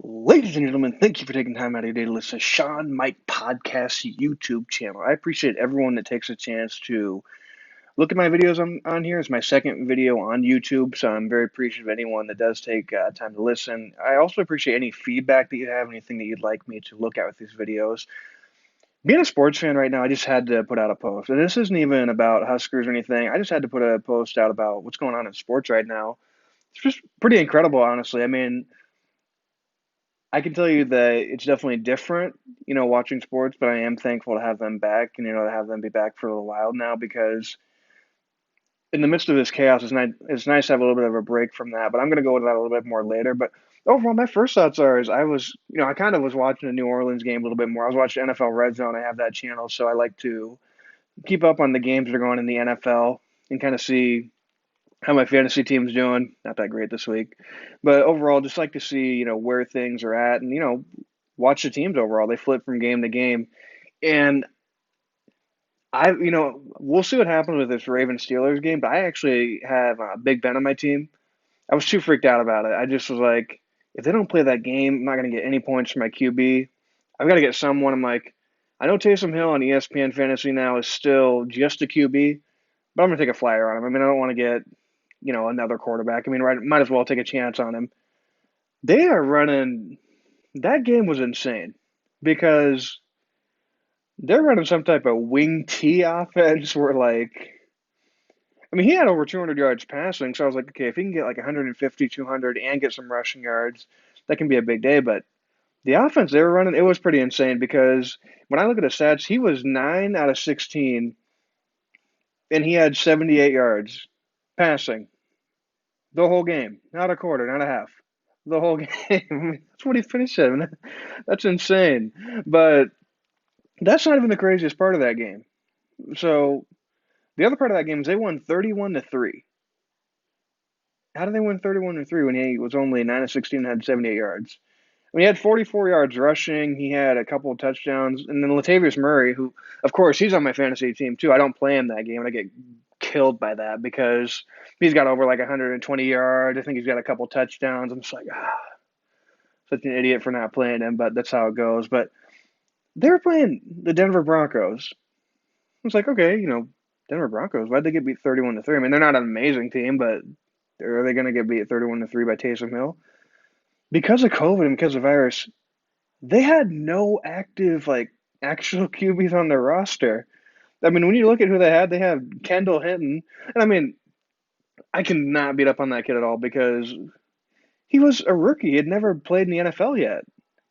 Ladies and gentlemen, thank you for taking time out of your day to listen to Sean Mike Podcast YouTube channel. I appreciate everyone that takes a chance to look at my videos on here. It's my second video on YouTube, so I'm very appreciative of anyone that does take time to listen. I also appreciate any feedback that you have, anything that you'd like me to look at with these videos. Being a sports fan right now, I just had to put out a post. And this isn't even about Huskers or anything. I just had to put a post out about what's going on in sports right now. It's just pretty incredible, honestly. I mean, I can tell you that it's definitely different, watching sports, but I am thankful to have them back and, to have them be back for a little while now because in the midst of this chaos, it's nice to have a little bit of a break from that. But I'm going to go into that a little bit more later. But overall, my first thoughts are is I kind of was watching the New Orleans game a little bit more. I was watching NFL Red Zone. I have that channel, so I like to keep up on the games that are going in the NFL and kind of see how my fantasy team's doing. Not that great this week, but overall, just like to see where things are at, and watch the teams overall. They flip from game to game, and we'll see what happens with this Ravens Steelers game. But I actually have Big Ben on my team. I was too freaked out about it. I just was like, if they don't play that game, I'm not going to get any points from my QB. I've got to get someone. I'm like, I know Taysom Hill on ESPN Fantasy now is still just a QB, but I'm going to take a flyer on him. I mean, I don't want to get another quarterback. I mean, right, might as well take a chance on him. They are running. That game was insane because they're running some type of wing T offense where, like, I mean, he had over 200 yards passing, so I was like, okay, if he can get like 150, 200 and get some rushing yards, that can be a big day. But the offense they were running, it was pretty insane because when I look at the stats, he was 9 out of 16 and he had 78 yards passing the whole game, not a quarter, not a half. The whole game. That's what he finished at. That's insane. But that's not even the craziest part of that game. So the other part of that game is they won 31-3. How did they win 31-3 when he was only 9 of 16 and had 78 yards? I mean, he had 44 yards rushing. He had a couple of touchdowns, and then Latavius Murray, who, of course, he's on my fantasy team too. I don't play him that game, and I get killed by that because he's got over like 120 yards. I think he's got a couple touchdowns. I'm just like, such an idiot for not playing him, but that's how it goes. But they were playing the Denver Broncos. I was like, okay, Denver Broncos. Why'd they get beat 31-3? I mean, they're not an amazing team, but are they going to get beat 31-3 by Taysom Hill? Because of COVID and because of virus, they had no active, like, actual QBs on their roster. I mean, when you look at who they had Kendall Hinton. And I mean, I cannot beat up on that kid at all because he was a rookie. He had never played in the NFL yet.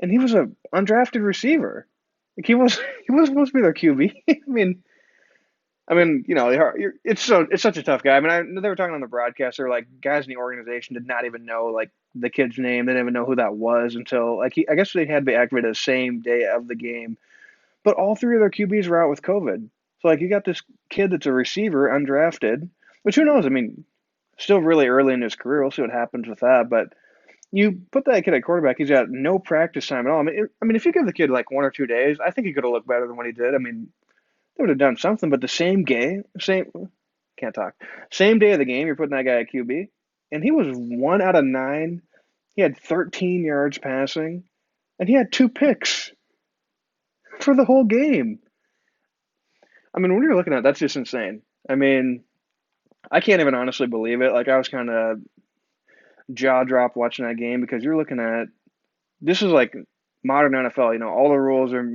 And he was a undrafted receiver. Like he was supposed to be their QB. I mean, it's such a tough guy. I mean, they were talking on the broadcast. They're like guys in the organization did not even know like the kid's name. They didn't even know who that was until like I guess they had to be activated the same day of the game. But all three of their QBs were out with COVID. So like you got this kid that's a receiver, undrafted, which who knows? I mean, still really early in his career. We'll see what happens with that. But you put that kid at quarterback, he's got no practice time at all. I mean, if you give the kid like 1 or 2 days, I think he could have looked better than what he did. I mean, they would have done something, but the same game, same can't talk. Same day of the game, you're putting that guy at QB, and he was 1 out of 9. He had 13 yards passing, and he had 2 picks for the whole game. I mean, when you're looking at it, that's just insane. I mean, I can't even honestly believe it. Like I was kind of jaw dropped watching that game because you're looking at this is like modern NFL. All the rules are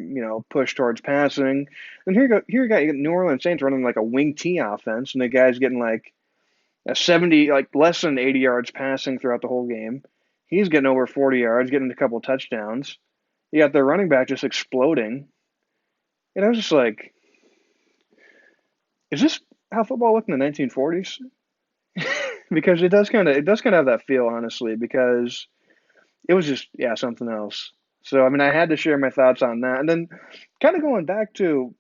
pushed towards passing, and here you got New Orleans Saints running like a wing T offense, and the guy's getting like a 70, like less than 80 yards passing throughout the whole game. He's getting over 40 yards, getting a couple touchdowns. You got their running back just exploding, and I was just like, is this how football looked in the 1940s? Because it does kind of have that feel, honestly, because it was just something else. So I mean, I had to share my thoughts on that, and then kind of going back to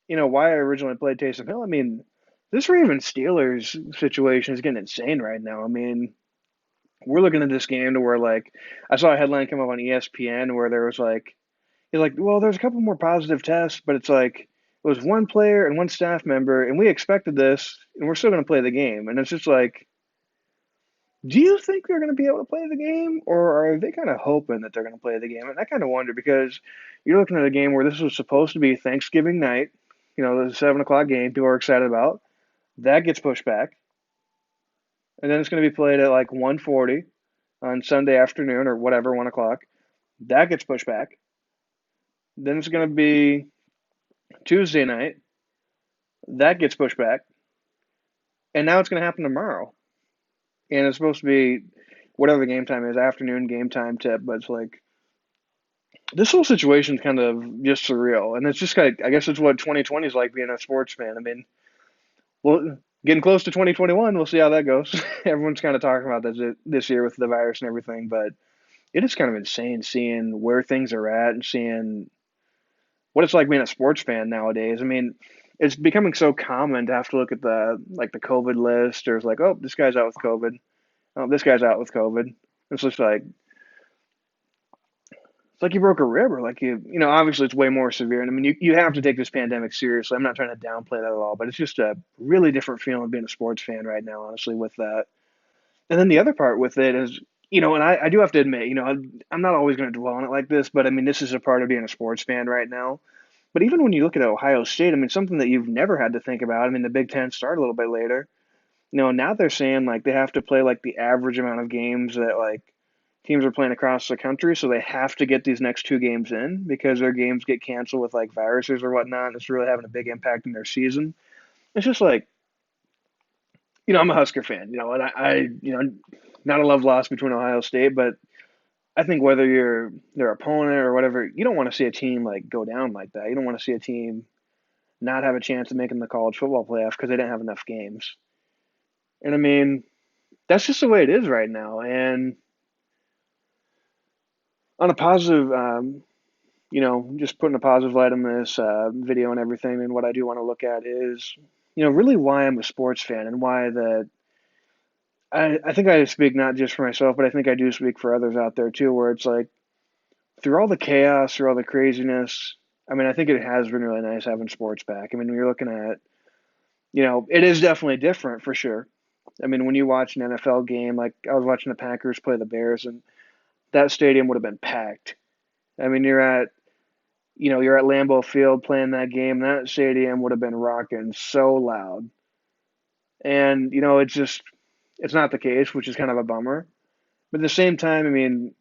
why I originally played Taysom Hill. I mean, this Ravens Steelers situation is getting insane right now. I mean, we're looking at this game to where like I saw a headline come up on ESPN where there was like he's like, well, there's a couple more positive tests, but it's like it was one player and one staff member, and we expected this, and we're still going to play the game, and it's just like Do you think they're going to be able to play the game, or are they kind of hoping that they're going to play the game? And I kind of wonder because you're looking at a game where this was supposed to be Thanksgiving night, the 7 o'clock game people are excited about. That gets pushed back, and then it's going to be played at like 1:40 on Sunday afternoon or whatever, 1 o'clock. That gets pushed back. Then it's going to be Tuesday night. That gets pushed back, and now it's going to happen tomorrow. And it's supposed to be whatever the game time is, afternoon game time tip, but it's like this whole situation is kind of just surreal, and it's just kind of, I guess it's what 2020 is like being a sports fan. I mean, well, getting close to 2021, we'll see how that goes. Everyone's kind of talking about this year with the virus and everything, but it is kind of insane seeing where things are at and seeing what it's like being a sports fan nowadays. I mean, it's becoming so common to have to look at the COVID list, or it's like, oh, this guy's out with COVID. Oh, this guy's out with COVID. It's just like it's like you broke a rib, or like obviously it's way more severe. And I mean, you have to take this pandemic seriously. I'm not trying to downplay that at all, but it's just a really different feeling being a sports fan right now, honestly, with that. And then the other part with it is, and I do have to admit, I'm not always going to dwell on it like this, but I mean, this is a part of being a sports fan right now. But even when you look at Ohio State, I mean, something that you've never had to think about. I mean, the Big Ten started a little bit later. Now they're saying like they have to play like the average amount of games that like teams are playing across the country, so they have to get these next 2 games in because their games get canceled with like viruses or whatnot. And it's really having a big impact in their season. It's just like, I'm a Husker fan, and not a love loss between Ohio State, but I think whether you're their opponent or whatever, you don't want to see a team like go down like that. You don't want to see a team not have a chance of making the college football playoff because they didn't have enough games. And I mean, that's just the way it is right now. And on a positive, just putting a positive light on this video and everything, and what I do want to look at is, really why I'm a sports fan and why that I think I speak not just for myself, but I think I do speak for others out there too, where it's like through all the chaos, through all the craziness, I mean, I think it has been really nice having sports back. I mean, when you're looking at, it is definitely different for sure. I mean, when you watch an NFL game, like I was watching the Packers play the Bears, and that stadium would have been packed. I mean, you're at Lambeau Field playing that game. That stadium would have been rocking so loud. And, it's not the case, which is kind of a bummer. But at the same time, I mean,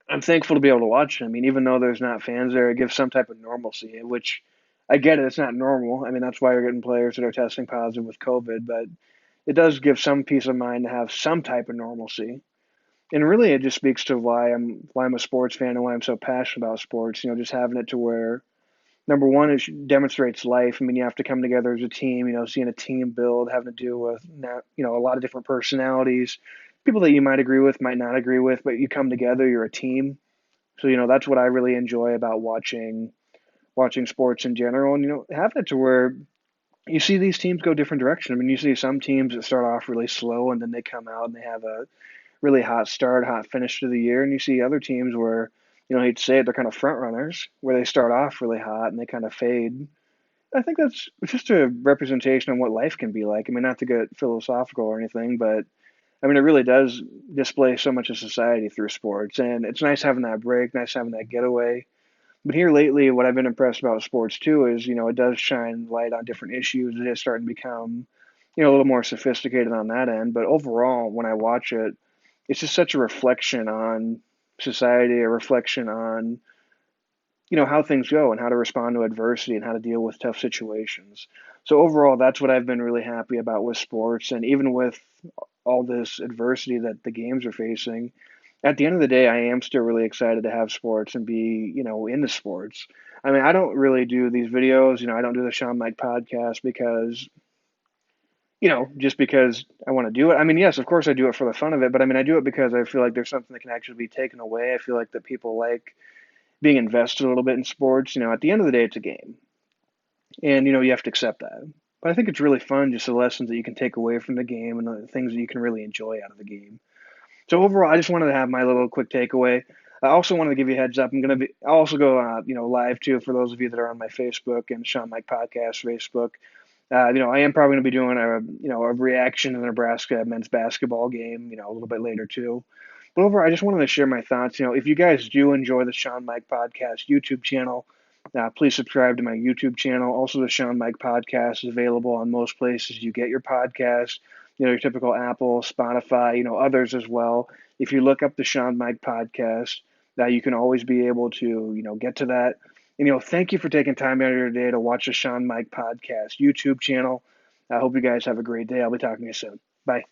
I'm thankful to be able to watch it. I mean, even though there's not fans there, it gives some type of normalcy, which I get it. It's not normal. I mean, that's why you're getting players that are testing positive with COVID, but it does give some peace of mind to have some type of normalcy. And really, it just speaks to why I'm a sports fan and why I'm so passionate about sports. Just having it to where number one, it demonstrates life. I mean, you have to come together as a team, seeing a team build, having to deal with, a lot of different personalities, people that you might agree with, might not agree with, but you come together, you're a team. So, that's what I really enjoy about watching sports in general. And, having it to where you see these teams go different direction. I mean, you see some teams that start off really slow and then they come out and they have a really hot start, hot finish to the year. And you see other teams where, I hate to say it, they're kind of front runners where they start off really hot and they kind of fade. I think that's just a representation of what life can be like. I mean, not to get philosophical or anything, but I mean, it really does display so much of society through sports. And it's nice having that break, nice having that getaway. But here lately, what I've been impressed about sports too is, it does shine light on different issues. It is starting to become, a little more sophisticated on that end. But overall, when I watch it, it's just such a reflection on society, a reflection on how things go and how to respond to adversity and how to deal with tough situations. So overall, that's what I've been really happy about with sports, and even with all this adversity that the games are facing, at the end of the day, I am still really excited to have sports and be into sports. I mean, I don't really do these videos, I don't do the Sean Mike podcast because just because I want to do it. I mean, yes, of course I do it for the fun of it, but I mean, I do it because I feel like there's something that can actually be taken away. I feel like that people like being invested a little bit in sports. At the end of the day, it's a game, and you have to accept that. But I think it's really fun, just the lessons that you can take away from the game and the things that you can really enjoy out of the game. So overall, I just wanted to have my little quick takeaway. I also wanted to give you a heads up. I'll also go, live too for those of you that are on my Facebook and Sean Mike Podcast Facebook. I am probably going to be doing a reaction to the Nebraska men's basketball game, a little bit later too. But overall, I just wanted to share my thoughts. If you guys do enjoy the Sean Mike Podcast YouTube channel, please subscribe to my YouTube channel. Also, the Sean Mike Podcast is available on most places you get your podcast. Your typical Apple, Spotify, others as well. If you look up the Sean Mike Podcast, you can always be able to, get to that. And, thank you for taking time out of your day to watch the Sean Mike Podcast YouTube channel. I hope you guys have a great day. I'll be talking to you soon. Bye.